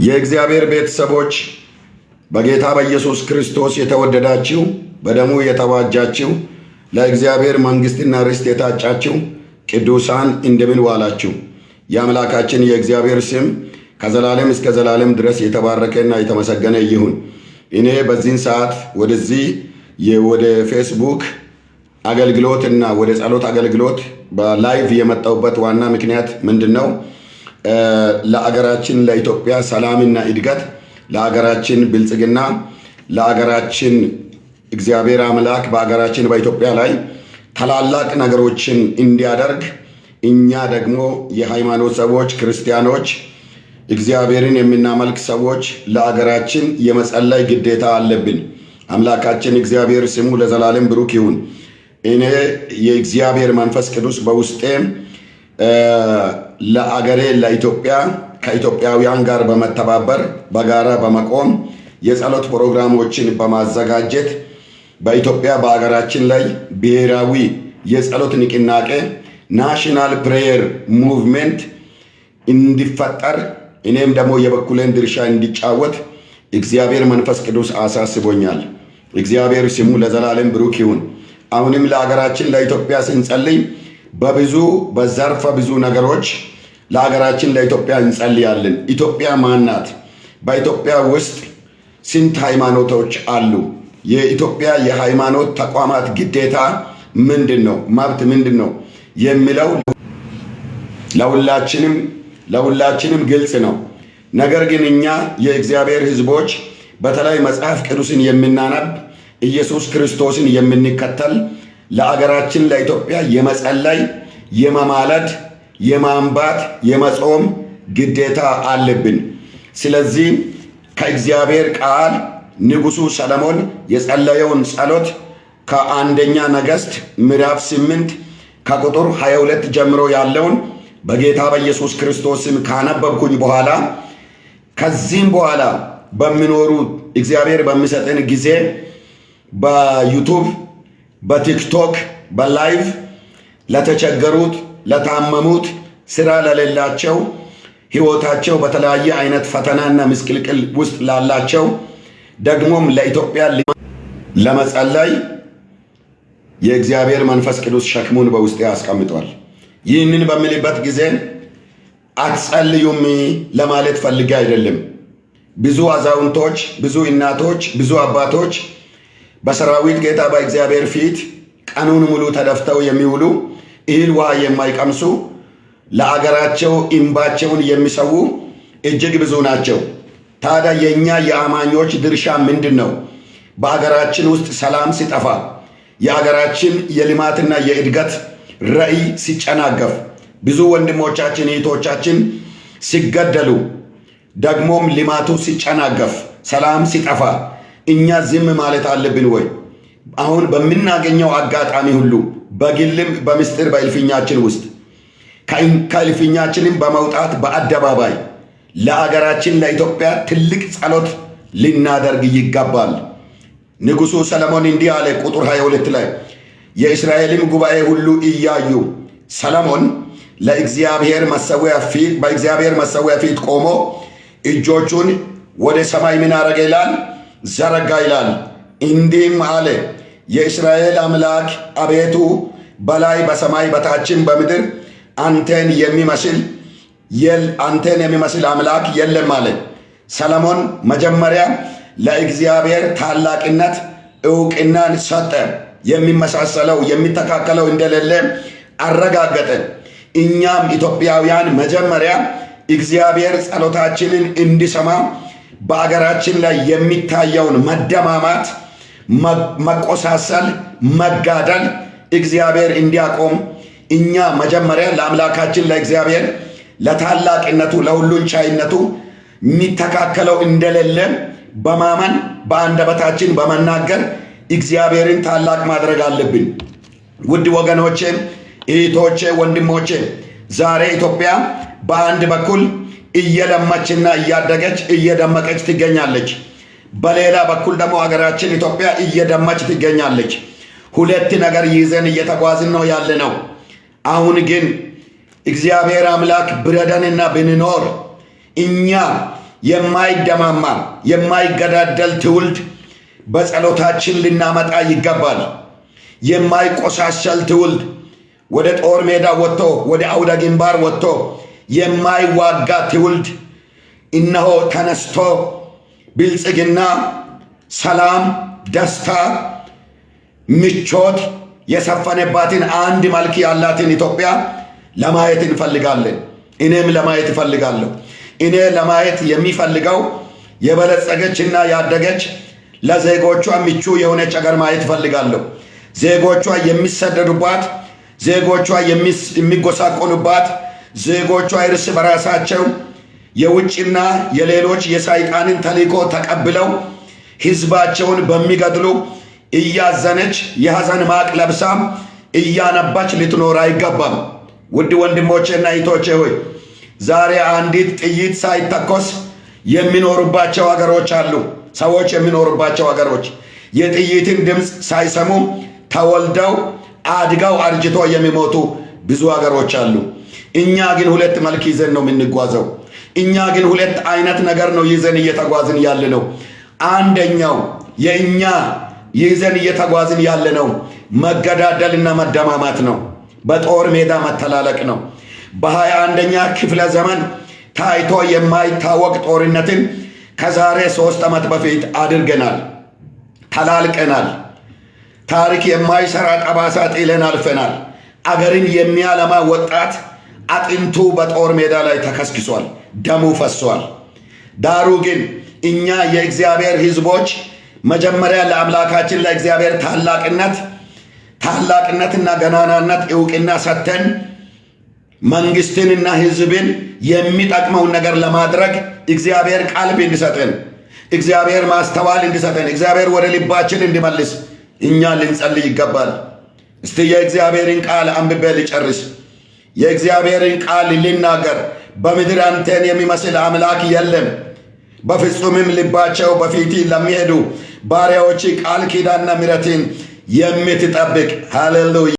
የእግዚአብሔር ቤተሰቦች በጌታ በኢየሱስ ክርስቶስ የተወደዳችሁ በደሙ የተዋጃችሁ ለእግዚአብሔር መንግሥትና ርስት የታጫችሁ ቅዱሳን እንደምን ዋላችሁ? የአምላካችን የእግዚአብሔር ስም ከዘላለም እስከ ዘላለም ድረስ የተባረከና የተመሰገነ ይሁን። እኔ በዚህን ሰዓት ወደዚህ ወደ ፌስቡክ አገልግሎትና ወደ ጸሎት አገልግሎት በላይቭ የመጣሁበት ዋና ምክንያት ምንድነው? ለአገራችን ለኢትዮጵያ ሰላምና እድገት፣ ለአገራችን ብልጽግና፣ ለአገራችን እግዚአብሔር አምላክ በአገራችን በኢትዮጵያ ላይ ታላላቅ ነገሮችን እንዲያደርግ እኛ ደግሞ የሃይማኖት ሰዎች ክርስቲያኖች እግዚአብሔርን የምናመልክ ሰዎች ለአገራችን የመጸለይ ግዴታ አለብን። አምላካችን እግዚአብሔር ስሙ ለዘላለም ብሩክ ይሁን። እኔ የእግዚአብሔር መንፈስ ቅዱስ በውስጤ ለአገሬ ለኢትዮጵያ ከኢትዮጵያውያን ጋር በመተባበር በጋራ በመቆም የጸሎት ፕሮግራሞችን በማዘጋጀት በኢትዮጵያ በአገራችን ላይ ብሔራዊ የጸሎት ንቅናቄ ናሽናል ፕሬየር ሙቭመንት እንዲፈጠር እኔም ደግሞ የበኩሌን ድርሻ እንዲጫወት እግዚአብሔር መንፈስ ቅዱስ አሳስቦኛል። እግዚአብሔር ስሙ ለዘላለም ብሩክ ይሁን። አሁንም ለአገራችን ለኢትዮጵያ ስንጸልይ በዘርፈ ብዙ ነገሮች ለአገራችን ለኢትዮጵያ እንጸልያለን። ኢትዮጵያ ማን ናት? በኢትዮጵያ ውስጥ ስንት ሃይማኖቶች አሉ? የኢትዮጵያ የሃይማኖት ተቋማት ግዴታ ምንድን ነው? መብት ምንድን ነው የሚለው ለሁላችንም ግልጽ ነው። ነገር ግን እኛ የእግዚአብሔር ሕዝቦች በተለይ መጽሐፍ ቅዱስን የምናነብ ኢየሱስ ክርስቶስን የምንከተል ለአገራችን ለኢትዮጵያ የመጸለይ፣ የመማለድ፣ የማንባት፣ የመጾም ግዴታ አለብን። ስለዚህ ከእግዚአብሔር ቃል ንጉሡ ሰለሞን የጸለየውን ጸሎት ከአንደኛ ነገሥት ምዕራፍ 8 ከቁጥር 22 ጀምሮ ያለውን በጌታ በኢየሱስ ክርስቶስም ካነበብኩኝ በኋላ ከዚህም በኋላ በሚኖሩ እግዚአብሔር በሚሰጠን ጊዜ በዩቱብ፣ በቲክቶክ፣ በላይቭ ለተቸገሩት፣ ለታመሙት፣ ስራ ለሌላቸው፣ ህይወታቸው በተለያየ አይነት ፈተናና ምስቅልቅል ውስጥ ላላቸው ደግሞም ለኢትዮጵያ ለመጸለይ የእግዚአብሔር መንፈስ ቅዱስ ሸክሙን በውስጤ ያስቀምጧል። ይህንን በምልበት ጊዜ አትጸልዩም ለማለት ፈልጌ አይደለም። ብዙ አዛውንቶች፣ ብዙ እናቶች፣ ብዙ አባቶች በሰራዊት ጌታ በእግዚአብሔር ፊት ቀኑን ሙሉ ተደፍተው የሚውሉ እህል ውሃ የማይቀምሱ ለአገራቸው እንባቸውን የሚሰዉ እጅግ ብዙ ናቸው። ታዲያ የእኛ የአማኞች ድርሻ ምንድን ነው? በአገራችን ውስጥ ሰላም ሲጠፋ፣ የአገራችን የልማትና የእድገት ራዕይ ሲጨናገፍ፣ ብዙ ወንድሞቻችን እህቶቻችን ሲገደሉ፣ ደግሞም ልማቱ ሲጨናገፍ፣ ሰላም ሲጠፋ እኛ ዝም ማለት አለብን ወይ? አሁን በምናገኘው አጋጣሚ ሁሉ በግልም በምስጢር በእልፍኛችን ውስጥ ከእልፍኛችንም በመውጣት በአደባባይ ለአገራችን ለኢትዮጵያ ትልቅ ጸሎት ልናደርግ ይገባል። ንጉሡ ሰለሞን እንዲህ አለ። ቁጥር 22 ላይ የእስራኤልም ጉባኤ ሁሉ እያዩ ሰለሞን በእግዚአብሔር መሠዊያ ፊት ቆሞ እጆቹን ወደ ሰማይ ምን አረገ ይላል? ዘረጋ ይላል። እንዲህም አለ፣ የእስራኤል አምላክ አቤቱ በላይ በሰማይ በታችም በምድር አንተን የሚመስል አምላክ የለም አለ። ሰለሞን መጀመሪያ ለእግዚአብሔር ታላቅነት ዕውቅናን ሰጠ። የሚመሳሰለው የሚተካከለው እንደሌለ አረጋገጠ። እኛም ኢትዮጵያውያን መጀመሪያ እግዚአብሔር ጸሎታችንን እንዲሰማ በአገራችን ላይ የሚታየውን መደማማት፣ መቆሳሰል፣ መጋደል እግዚአብሔር እንዲያቆም እኛ መጀመሪያ ለአምላካችን ለእግዚአብሔር ለታላቅነቱ ለሁሉን ቻይነቱ የሚተካከለው እንደሌለ በማመን በአንደበታችን በመናገር እግዚአብሔርን ታላቅ ማድረግ አለብን። ውድ ወገኖቼ፣ እህቶቼ፣ ወንድሞቼ ዛሬ ኢትዮጵያ በአንድ በኩል እየለማችና እያደገች እየደመቀች ትገኛለች። በሌላ በኩል ደግሞ ሀገራችን ኢትዮጵያ እየደመች ትገኛለች። ሁለት ነገር ይዘን እየተጓዝን ነው ያለ ነው። አሁን ግን እግዚአብሔር አምላክ ብረዳንና ብንኖር እኛ የማይደማማ የማይገዳደል ትውልድ በጸሎታችን ልናመጣ ይገባል። የማይቆሳሰል ትውልድ ወደ ጦር ሜዳ ወጥቶ ወደ አውደ ግንባር ወጥቶ የማይዋጋ ትውልድ እነሆ ተነስቶ ብልጽግና፣ ሰላም፣ ደስታ፣ ምቾት የሰፈነባትን አንድ መልክ ያላትን ኢትዮጵያ ለማየት እንፈልጋለን። እኔም ለማየት እፈልጋለሁ። እኔ ለማየት የሚፈልገው የበለጸገችና ያደገች ለዜጎቿ ምቹ የሆነች አገር ማየት እፈልጋለሁ። ዜጎቿ የሚሰደዱባት፣ ዜጎቿ የሚጎሳቆሉባት፣ ዜጎቿ እርስ በራሳቸው የውጭና የሌሎች የሰይጣንን ተልእኮ ተቀብለው ህዝባቸውን በሚገድሉ እያዘነች የሐዘን ማቅ ለብሳ እያነባች ልትኖር አይገባም። ውድ ወንድሞቼና እህቶቼ ሆይ ዛሬ አንዲት ጥይት ሳይተኮስ የሚኖሩባቸው አገሮች አሉ። ሰዎች የሚኖሩባቸው አገሮች የጥይትን ድምፅ ሳይሰሙ ተወልደው አድገው አርጅቶ የሚሞቱ ብዙ አገሮች አሉ። እኛ ግን ሁለት መልክ ይዘን ነው የምንጓዘው። እኛ ግን ሁለት አይነት ነገር ነው ይዘን እየተጓዝን ያለ ነው። አንደኛው የእኛ ይዘን እየተጓዝን ያለ ነው መገዳደልና መደማማት ነው። በጦር ሜዳ መተላለቅ ነው። በ21ኛ ክፍለ ዘመን ታይቶ የማይታወቅ ጦርነትን ከዛሬ 3 ዓመት በፊት አድርገናል፣ ተላልቀናል። ታሪክ የማይሰራ ጠባሳ ጥለን አልፈናል። አገርን የሚያለማ ወጣት አጥንቱ በጦር ሜዳ ላይ ተከስክሷል፣ ደሙ ፈሷል። ዳሩ ግን እኛ የእግዚአብሔር ሕዝቦች መጀመሪያ ለአምላካችን ለእግዚአብሔር ታላቅነትና ገናናነት ዕውቅና ሰጥተን መንግስትንና ሕዝብን የሚጠቅመውን ነገር ለማድረግ እግዚአብሔር ቀልብ እንዲሰጠን፣ እግዚአብሔር ማስተዋል እንዲሰጠን፣ እግዚአብሔር ወደ ልባችን እንዲመልስ እኛ ልንጸልይ ይገባል። እስቲ የእግዚአብሔርን ቃል አንብቤ ልጨርስ። የእግዚአብሔርን ቃል ልናገር። በምድር አንተን የሚመስል አምላክ የለም። በፍጹምም ልባቸው በፊት ለሚሄዱ ባሪያዎች ቃል ኪዳንና ምሕረትን የምትጠብቅ ሃሌሉያ።